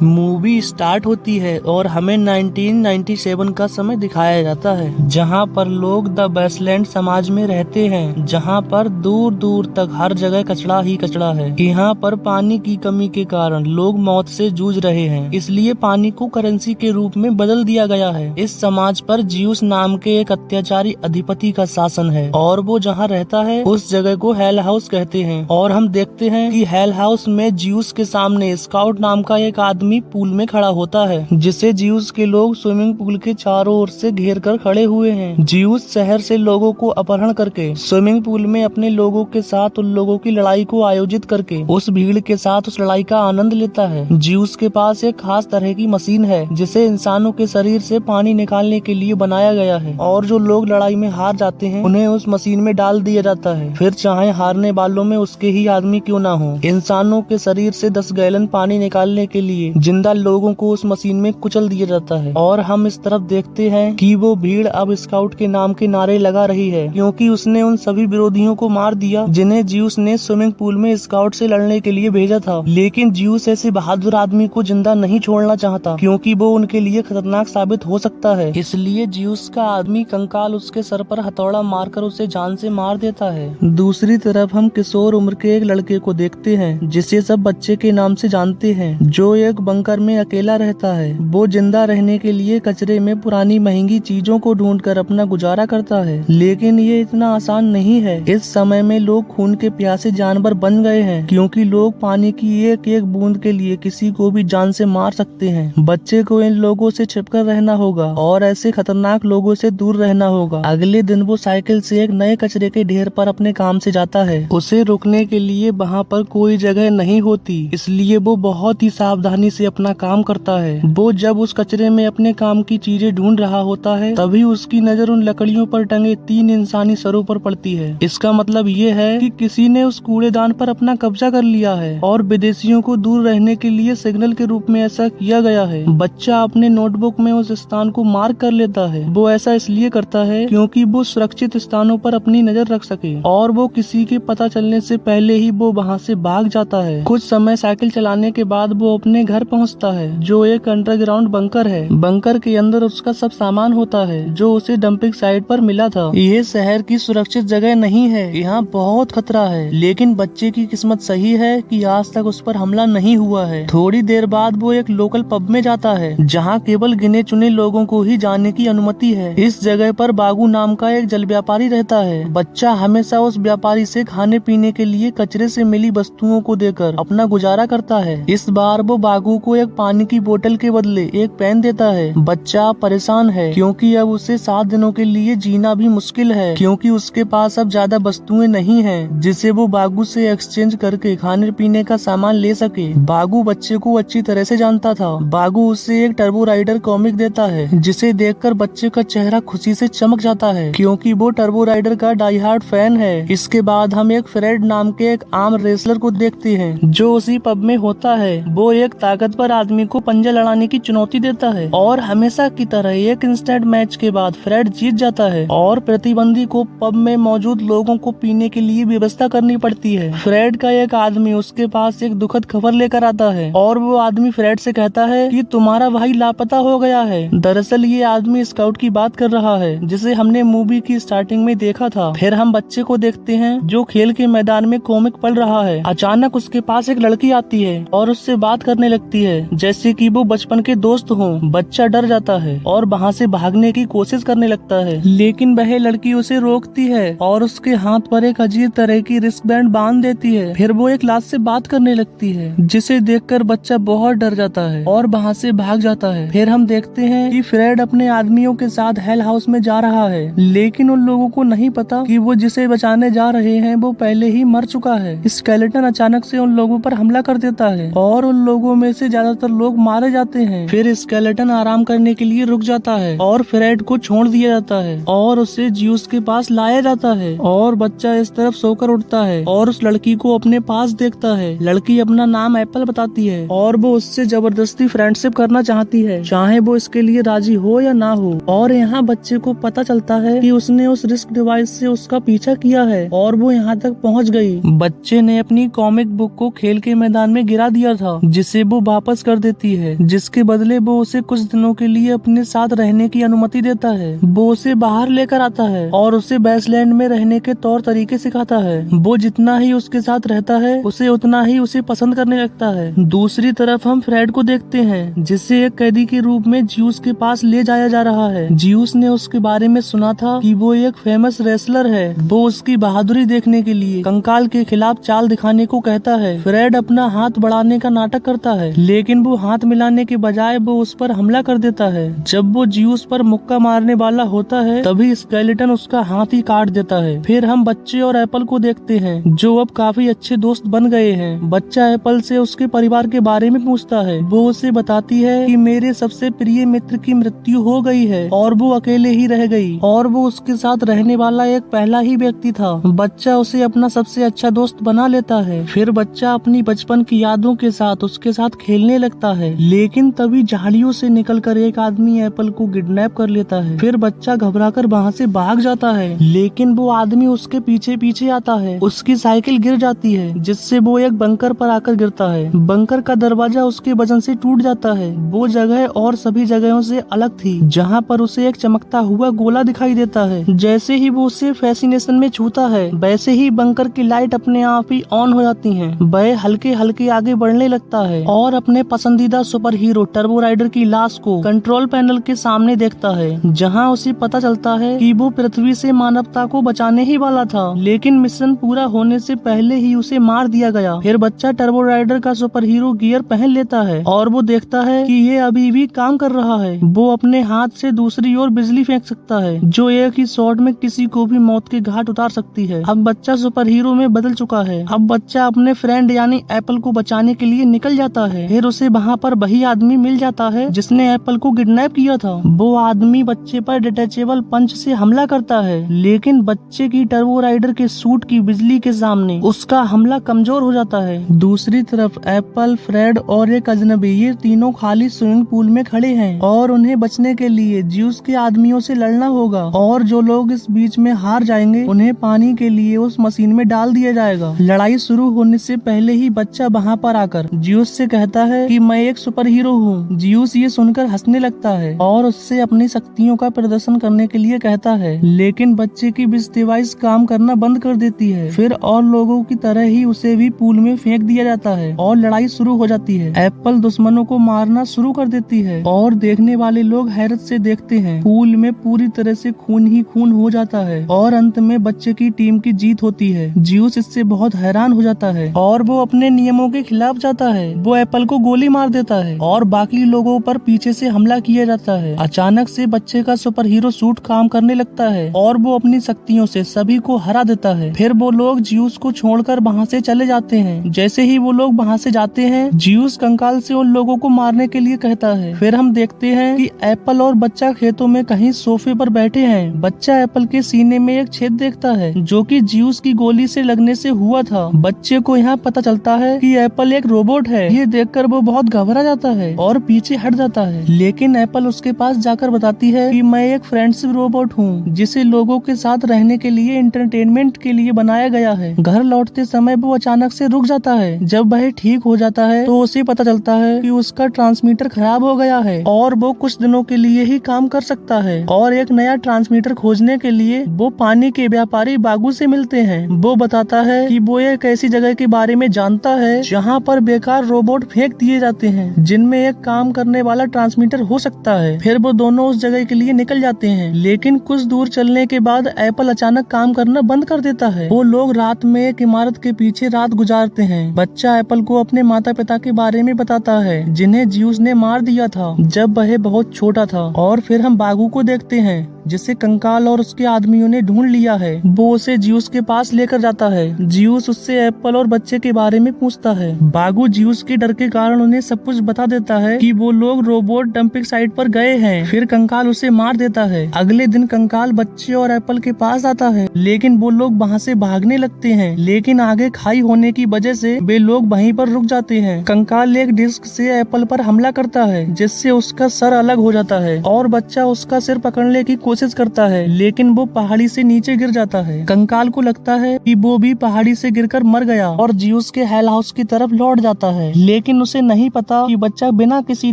Movie start होती है और हमें 1997 का समय दिखाया जाता है, जहां पर लोग द वेस्टलैंड समाज में रहते हैं, जहां पर दूर दूर तक हर जगह कचरा ही कचरा है। यहाँ पर पानी की कमी के कारण लोग मौत से जूझ रहे हैं, इसलिए पानी को करेंसी के रूप में बदल दिया गया है। इस समाज पर जियूस नाम के एक अत्याचारी अधिपति का शासन है और वो जहाँ रहता है उस जगह को हेल हाउस कहते हैं। और हम देखते हैं कि हेल हाउस में जियूस के सामने स्काउट नाम का एक आदमी पूल में खड़ा होता है, जिसे जियूस के लोग स्विमिंग पूल के चारों ओर से घेर कर खड़े हुए हैं। जियूस शहर से लोगों को अपहरण करके स्विमिंग पूल में अपने लोगों के साथ उन लोगों की लड़ाई को आयोजित करके उस भीड़ के साथ उस लड़ाई का आनंद लेता है। जियूस के पास एक खास तरह की मशीन है जिसे इंसानों के शरीर से पानी निकालने के लिए बनाया गया है, और जो लोग लड़ाई में हार जाते हैं उन्हें उस मशीन में डाल दिया जाता है, फिर चाहे हारने वालों में उसके ही आदमी क्यों ना हो। इंसानों के शरीर से 10 गैलन पानी निकालने के लिए जिंदा लोगों को उस मशीन में कुचल दिया जाता है। और हम इस तरफ देखते हैं कि वो भीड़ अब स्काउट के नाम के नारे लगा रही है, क्योंकि उसने उन सभी विरोधियों को मार दिया जिन्हें जियूस ने स्विमिंग पूल में स्काउट से लड़ने के लिए भेजा था। लेकिन जियूस ऐसे बहादुर आदमी को जिंदा नहीं छोड़ना चाहता, क्योंकि वो उनके लिए खतरनाक साबित हो सकता है। इसलिए जियूस का आदमी कंकाल उसके सर पर हथौड़ा मारकर उसे जान से मार देता है। दूसरी तरफ हम किशोर उम्र के एक लड़के को देखते हैं जिसे सब बच्चे के नाम से जानते हैं, जो एक बंकर में अकेला रहता है। वो जिंदा रहने के लिए कचरे में पुरानी महंगी चीजों को ढूंढकर अपना गुजारा करता है, लेकिन ये इतना आसान नहीं है। इस समय में लोग खून के प्यासे जानवर बन गए हैं, क्योंकि लोग पानी की एक एक बूंद के लिए किसी को भी जान से मार सकते हैं। बच्चे को इन लोगों से छिपकर रहना होगा और ऐसे खतरनाक लोगों से दूर रहना होगा। अगले दिन वो साइकिल से एक नए कचरे के ढेर पर अपने काम से जाता है। उसे रुकने के लिए वहाँ पर कोई जगह नहीं होती, इसलिए वो बहुत ही सावधानी से अपना काम करता है। वो जब उस कचरे में अपने काम की चीजें ढूंढ रहा होता है, तभी उसकी नजर उन लकड़ियों पर टंगे 3 इंसानी सरों पर पड़ती है। इसका मतलब ये है कि किसी ने उस कूड़ेदान पर अपना कब्जा कर लिया है और विदेशियों को दूर रहने के लिए सिग्नल के रूप में ऐसा किया गया है। बच्चा अपने नोटबुक में उस स्थान को मार्क कर लेता है। वो ऐसा इसलिए करता है क्योंकि वो सुरक्षित स्थानों पर अपनी नजर रख सके, और वो किसी के पता चलने से पहले ही वो वहाँ से भाग जाता है। कुछ समय साइकिल चलाने के बाद वो अपने घर पहुँचता है, जो एक अंडरग्राउंड बंकर है। बंकर के अंदर उसका सब सामान होता है जो उसे डंपिंग साइट पर मिला था। ये शहर की सुरक्षित जगह नहीं है, यहाँ बहुत खतरा है। लेकिन बच्चे की किस्मत सही है कि आज तक उस पर हमला नहीं हुआ है। थोड़ी देर बाद वो एक लोकल पब में जाता है, जहाँ केवल गिने चुने लोगों को ही जाने की अनुमति है। इस जगह पर बागू नाम का एक जल व्यापारी रहता है। बच्चा हमेशा उस व्यापारी से खाने पीने के लिए कचरे से मिली वस्तुओं को देकर अपना गुजारा करता है। इस बार वो बागू को एक पानी की बोतल के बदले एक पेन देता है। बच्चा परेशान है क्योंकि अब उसे 7 दिनों के लिए जीना भी मुश्किल है, क्योंकि उसके पास अब ज्यादा वस्तुएं नहीं हैं जिसे वो बागू से एक्सचेंज करके खाने पीने का सामान ले सके। बागू बच्चे को अच्छी तरह से जानता था। बागू उसे एक टर्बो राइडर कॉमिक देता है, जिसे देखकर बच्चे का चेहरा खुशी से चमक जाता है, क्योंकि वो टर्बो राइडर का डाई हार्ड फैन है। इसके बाद हम एक फ्रेड नाम के एक आर्म रेसलर को देखते हैं, जो उसी पब में होता है। वो एक ताकतवर आदमी को पंजा लड़ाने की चुनौती देता है, और हमेशा की तरह एक इंस्टेंट मैच के बाद फ्रेड जीत जाता है, और प्रतिबंधी को पब में मौजूद लोगों को पीने के लिए व्यवस्था करनी पड़ती है। फ्रेड का एक आदमी उसके पास एक दुखद खबर लेकर आता है, और वो आदमी फ्रेड से कहता है कि तुम्हारा भाई लापता हो गया है। दरअसल ये आदमी स्काउट की बात कर रहा है, जिसे हमने मूवी की स्टार्टिंग में देखा था। फिर हम बच्चे को देखते हैं जो खेल के मैदान में कॉमिक पढ़ रहा है। अचानक उसके पास एक लड़की आती है और उससे बात करने लगती है जैसे कि वो बचपन के दोस्त हों। बच्चा डर जाता है और वहाँ से भागने की कोशिश करने लगता है, लेकिन वह लड़की उसे रोकती है और उसके हाथ पर एक अजीब तरह की रिस्ट बैंड बांध देती है। फिर वो एक लाश से बात करने लगती है, जिसे देखकर बच्चा बहुत डर जाता है और वहाँ से भाग जाता है। फिर हम देखते हैं कि फ्रेड अपने आदमियों के साथ हेल हाउस में जा रहा है, लेकिन उन लोगों को नहीं पता कि वो जिसे बचाने जा रहे हैं वो पहले ही मर चुका है। स्केलेटन अचानक से उन लोगों पर हमला कर देता है और उन लोगों में से ज्यादातर लोग मारे जाते हैं। फिर स्केलेटन आराम करने के लिए रुक जाता है और फ्रेड को छोड़ दिया जाता है और उसे जियूस के पास लाया जाता है, और बच्चा इस तरफ सोकर उठता है और उस लड़की को अपने पास देखता है। लड़की अपना नाम एप्पल बताती है और वो उससे जबरदस्ती फ्रेंडशिप करना चाहती है, चाहे वो इसके लिए राजी हो या ना हो। और यहाँ बच्चे को पता चलता है कि उसने उस रिस्क डिवाइस से उसका पीछा किया है और वो यहाँ तक पहुँच गई। बच्चे ने अपनी कॉमिक बुक को खेल के मैदान में गिरा दिया था, जिसे वो वापस कर देती है, जिसके बदले वो उसे कुछ दिनों के लिए अपने साथ रहने की अनुमति देता है। वो उसे बाहर लेकर आता है और उसे वेस्टलैंड में रहने के तौर तरीके सिखाता है। वो जितना ही उसके साथ रहता है उसे उतना ही उसे पसंद करने लगता है। दूसरी तरफ हम फ्रेड को देखते हैं, जिसे एक कैदी के रूप में ज्यूस के पास ले जाया जा रहा है। ज्यूस ने उसके बारे में सुना था कि वो एक फेमस रेसलर है। वो उसकी बहादुरी देखने के लिए कंकाल के खिलाफ चाल दिखाने को कहता है। फ्रेड अपना हाथ बढ़ाने का नाटक करता है, लेकिन वो हाथ मिलाने के बजाय वो उस पर हमला कर देता है। जब वो ज्यूस पर मुक्का मारने वाला होता है तभी स्केलेटन उसका हाथ ही काट देता है। फिर हम बच्चे और एप्पल को देखते हैं, जो अब काफी अच्छे दोस्त बन गए हैं। बच्चा एप्पल से उसके परिवार के बारे में पूछता है। वो उसे बताती है कि मेरे सबसे प्रिय मित्र की मृत्यु हो गई है और वो अकेले ही रह गई और वो उसके साथ रहने वाला एक पहला ही व्यक्ति था। बच्चा उसे अपना सबसे अच्छा दोस्त बना लेता है। फिर बच्चा अपनी बचपन की यादों के साथ उसके साथ खेलने लगता है, लेकिन तभी झाड़ियों से निकलकर एक आदमी एप्पल को किडनैप कर लेता है। फिर बच्चा घबराकर वहाँ से भाग जाता है, लेकिन वो आदमी उसके पीछे पीछे आता है। उसकी साइकिल गिर जाती है, जिससे वो एक बंकर पर आकर गिरता है। बंकर का दरवाजा उसके वजन से टूट जाता है। वो जगह और सभी जगहों से अलग थी, जहाँ पर उसे एक चमकता हुआ गोला दिखाई देता है। जैसे ही वो उसे फैसिनेशन में छूता है, वैसे ही बंकर की लाइट अपने आप ही ऑन हो जाती है। वह हल्के हल्के आगे बढ़ने लगता है और अपने पसंदीदा सुपर हीरो टर्बो राइडर की लाश को कंट्रोल पैनल के सामने देखता है, जहाँ उसे पता चलता है कि वो पृथ्वी से मानवता को बचाने ही वाला था, लेकिन मिशन पूरा होने से पहले ही उसे मार दिया गया। फिर बच्चा टर्बो राइडर का सुपर हीरो गियर पहन लेता है और वो देखता है कि ये अभी भी काम कर रहा है। वो अपने हाथ से दूसरी ओर बिजली फेंक सकता है, जो एक ही शॉट में किसी को भी मौत के घाट उतार सकती है। अब बच्चा सुपर हीरो में बदल चुका है। अब बच्चा अपने फ्रेंड यानी एप्पल को बचाने के लिए निकल जाता है। फिर उसे वहाँ पर वही आदमी मिल जाता है जिसने एप्पल को किडनैप किया था। वो आदमी बच्चे पर डिटेचेबल पंच से हमला करता है, लेकिन बच्चे की टर्बो राइडर के सूट की बिजली के सामने उसका हमला कमजोर हो जाता है। दूसरी तरफ एप्पल, फ्रेड और एक अजनबी, ये तीनों खाली स्विमिंग पूल में खड़े हैं और उन्हें बचने के लिए ज्यूस के आदमियों से लड़ना होगा, और जो लोग इस बीच में हार जाएंगे उन्हें पानी के लिए उस मशीन में डाल दिया जाएगा। लड़ाई शुरू होने से पहले ही बच्चा वहाँ पर आकर ज्यूस से कहता है कि मैं एक सुपर हीरो हूँ। ज्यूस ये सुनकर हंसने लगता है और उससे अपनी शक्तियों का प्रदर्शन करने के लिए कहता है, लेकिन बच्चे की विश डिवाइस काम करना बंद कर देती है। फिर और लोगों की तरह ही उसे भी पूल में फेंक दिया जाता है और लड़ाई शुरू हो जाती है। एप्पल दुश्मनों को मारना शुरू कर देती है और देखने वाले लोग हैरत से देखते हैं। पूल में पूरी तरह से खून ही खून हो जाता है और अंत में बच्चे की टीम की जीत होती है। ज्यूस इससे बहुत हैरान हो जाता है और वो अपने नियमों के खिलाफ जाता है। वो एप्पल को गोली मार देता है और बाकी लोगों पर पीछे से हमला किया जाता है। अचानक से बच्चे का सुपर हीरो सूट काम करने लगता है और वो अपनी शक्तियों से सभी को हरा देता है। फिर वो लोग ज्यूस को छोड़कर वहाँ से चले जाते हैं। जैसे ही वो लोग वहाँ से जाते हैं, ज्यूस कंकाल से उन लोगों को मारने के लिए कहता है। फिर हम देखते हैं कि एप्पल और बच्चा खेतों में कहीं सोफे पर बैठे हैं। बच्चा एप्पल के सीने में एक छेद देखता है, जो कि ज्यूस की गोली से लगने से हुआ था। बच्चे को यहाँ पता चलता है कि एप्पल एक रोबोट है। ये देखकर वो बहुत घबरा जाता है और पीछे हट जाता है, लेकिन एप्पल उसके पास जाकर बताती है कि मैं एक फ्रेंडशिप रोबोट हूँ, जिसे लोगों के साथ रहने के लिए, एंटरटेनमेंट के लिए बनाया गया है। घर लौटते समय वो अचानक से रुक जाता है। जब वह ठीक हो जाता है तो उसे पता चलता है कि उसका ट्रांसमीटर खराब हो गया है और वो कुछ दिनों के लिए ही काम कर सकता है। और एक नया ट्रांसमीटर खोजने के लिए वो पानी के व्यापारी बागू से मिलते हैं। वो बताता है कि वो एक ऐसी जगह के बारे में जानता है जहाँ पर बेकार रोबोट फेंक दिए जाते हैं, जिनमें एक काम करने वाला ट्रांसमीटर हो सकता है। फिर वो दोनों उस जगह के लिए निकल जाते हैं, लेकिन कुछ दूर चलने के बाद एप्पल अचानक काम करना बंद कर देता है। वो लोग रात में एक इमारत के पीछे रात गुजारते हैं। बच्चा एप्पल को अपने माता पिता के बारे में बताता है, जिन्हें ज्यूस ने मार दिया था जब वह बहुत छोटा था। और फिर हम बागू को देखते हैं, जिसे कंकाल और उसके आदमियों ने ढूंढ लिया है। वो उसे ज्यूस के पास लेकर जाता है। ज्यूस उससे एप्पल और बच्चे के बारे में पूछता है। बागू ज्यूस के डर के कारण उन्हें सब कुछ बता देता है कि वो लोग रोबोट डंपिंग साइट पर गए हैं। फिर कंकाल उसे मार देता है। अगले दिन कंकाल बच्चे और एप्पल के पास आता है, लेकिन वो लोग वहाँ से भागने लगते हैं, लेकिन आगे खाई होने की वजह से वे लोग वहीं पर रुक जाते हैं। कंकाल एक डिस्क से एप्पल पर हमला करता है, जिससे उसका सर अलग हो जाता है और बच्चा उसका सिर पकड़ने की कोशिश करता है, लेकिन वो पहाड़ी से नीचे गिर जाता है। कंकाल को लगता है कि वो भी पहाड़ी से गिरकर मर गया और जियूस के हेल हाउस की तरफ लौट जाता है, लेकिन उसे नहीं पता कि बच्चा बिना किसी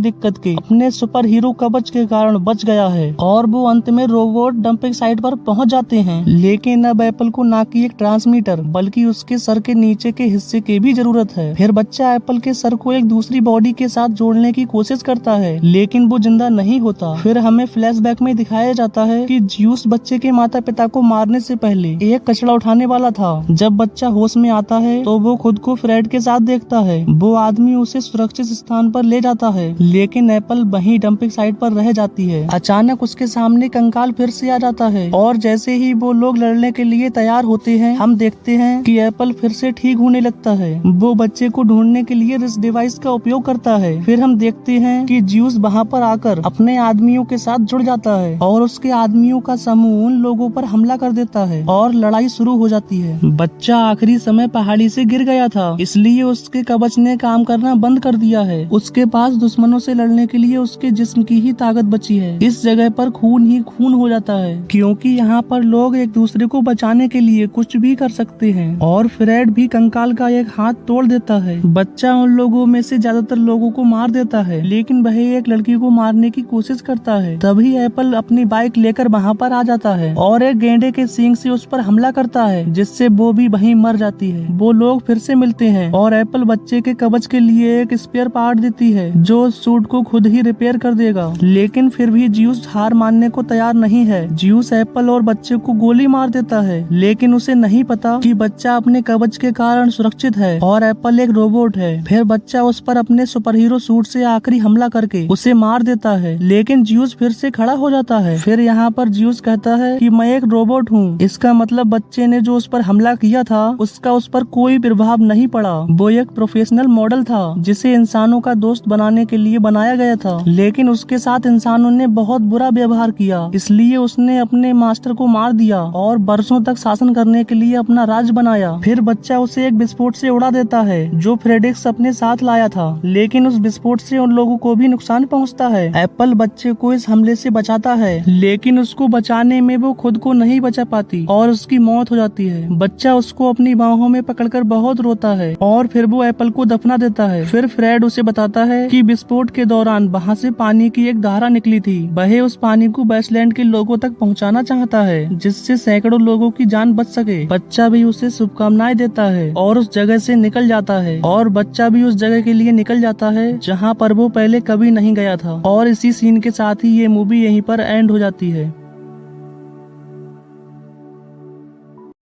दिक्कत के अपने सुपर हीरो कवच के कारण बच गया है और वो अंत में रोबोट डंपिंग साइट पर पहुंच जाते हैं। लेकिन अब एप्पल को ना कि एक ट्रांसमीटर बल्कि उसके सर के नीचे के हिस्से की भी जरूरत है। फिर बच्चा एप्पल के सर को एक दूसरी बॉडी के साथ जोड़ने की कोशिश करता है, लेकिन वो जिंदा नहीं होता। फिर हमें फ्लैशबैक में दिखाया जाता है कि जियूस बच्चे के माता पिता को मारने से पहले एक कचरा उठाने वाला था। जब बच्चा होश में आता है तो वो खुद को फ्रेड के साथ देखता है। वो आदमी उसे सुरक्षित स्थान पर ले जाता है, लेकिन एप्पल वहीं डंपिंग साइट पर रह जाती है। अचानक उसके सामने कंकाल फिर से आ जाता है और जैसे ही वो लोग लड़ने के लिए तैयार होते हैं, हम देखते हैं कि एप्पल फिर से ठीक होने लगता है। वो बच्चे को ढूंढने के लिए इस डिवाइस का उपयोग करता है। फिर हम देखते हैं कि जियूस वहाँ पर आकर अपने आदमियों के साथ जुड़ जाता है और उसके आदमियों का समूह उन लोगों पर हमला कर देता है और लड़ाई शुरू हो जाती है। बच्चा आखिरी समय पहाड़ी से गिर गया था, इसलिए उसके कवच ने काम करना बंद कर दिया है। उसके पास दुश्मनों से लड़ने के लिए उसके जिस्म की ही ताकत बची है। इस जगह पर खून ही खून हो जाता है, क्योंकि यहाँ पर लोग एक दूसरे को बचाने के लिए कुछ भी कर सकते हैं। और फ्रेड भी कंकाल का एक हाथ तोड़ देता है। बच्चा उन लोगों में से ज्यादातर लोगों को मार देता है, लेकिन वह एक लड़की को मारने की कोशिश करता है। तभी एप्पल अपनी बाइक लेकर वहाँ पर आ जाता है और एक गेंडे के सींग से उस पर हमला करता है, जिससे वो भी वहीं मर जाती है। वो लोग फिर से मिलते हैं और एप्पल बच्चे के कवच के लिए एक स्पेयर पार्ट देती है जो सूट को खुद ही रिपेयर कर देगा। लेकिन फिर भी जियूस हार मानने को तैयार नहीं है। जियूस एप्पल और बच्चे को गोली मार देता है, लेकिन उसे नहीं पता कि बच्चा अपने कवच के कारण सुरक्षित है और एप्पल एक रोबोट है। फिर बच्चा उस पर अपने सुपर हीरो सूट से आखिरी हमला करके उसे मार देता है, लेकिन जियूस फिर से खड़ा हो जाता है। फिर यहाँ पर जियूस कहता है कि मैं एक रोबोट हूँ। इसका मतलब बच्चे ने जो उस पर हमला किया था उसका उस पर कोई प्रभाव नहीं पड़ा। वो एक प्रोफेशनल मॉडल था जिसे इंसानों का दोस्त बनाने के लिए बनाया गया था, लेकिन उसके साथ इंसानों ने बहुत बुरा व्यवहार किया, इसलिए उसने अपने मास्टर को मार दिया और बरसों तक शासन करने के लिए अपना राज बनाया। फिर बच्चा उसे एक विस्फोट से उड़ा देता है जो फ्रेडिक्स अपने साथ लाया था, लेकिन उस विस्फोट से उन लोगों को भी नुकसान पहुंचता है। एप्पल बच्चे को इस हमले से बचाता है, लेकिन उसको बचाने में वो खुद को नहीं बचा पाती और उसकी मौत हो जाती है। बच्चा उसको अपनी बाहों में पकड़कर बहुत रोता है और फिर वो एप्पल को दफना देता है। फिर फ्रेड उसे बताता है कि विस्फोट के दौरान वहाँ से पानी की एक धारा निकली थी। वह उस पानी को वेस्टलैंड के लोगों तक पहुँचाना चाहता है, जिससे सैकड़ों लोगों की जान बच सके। बच्चा भी उसे शुभकामनाएं देता है और उस जगह से निकल जाता है, और बच्चा भी उस जगह के लिए निकल जाता है जहाँ पर वो पहले कभी नहीं गया था। और इसी सीन के साथ ही ये मूवी यहीं पर एंड हो जाती है।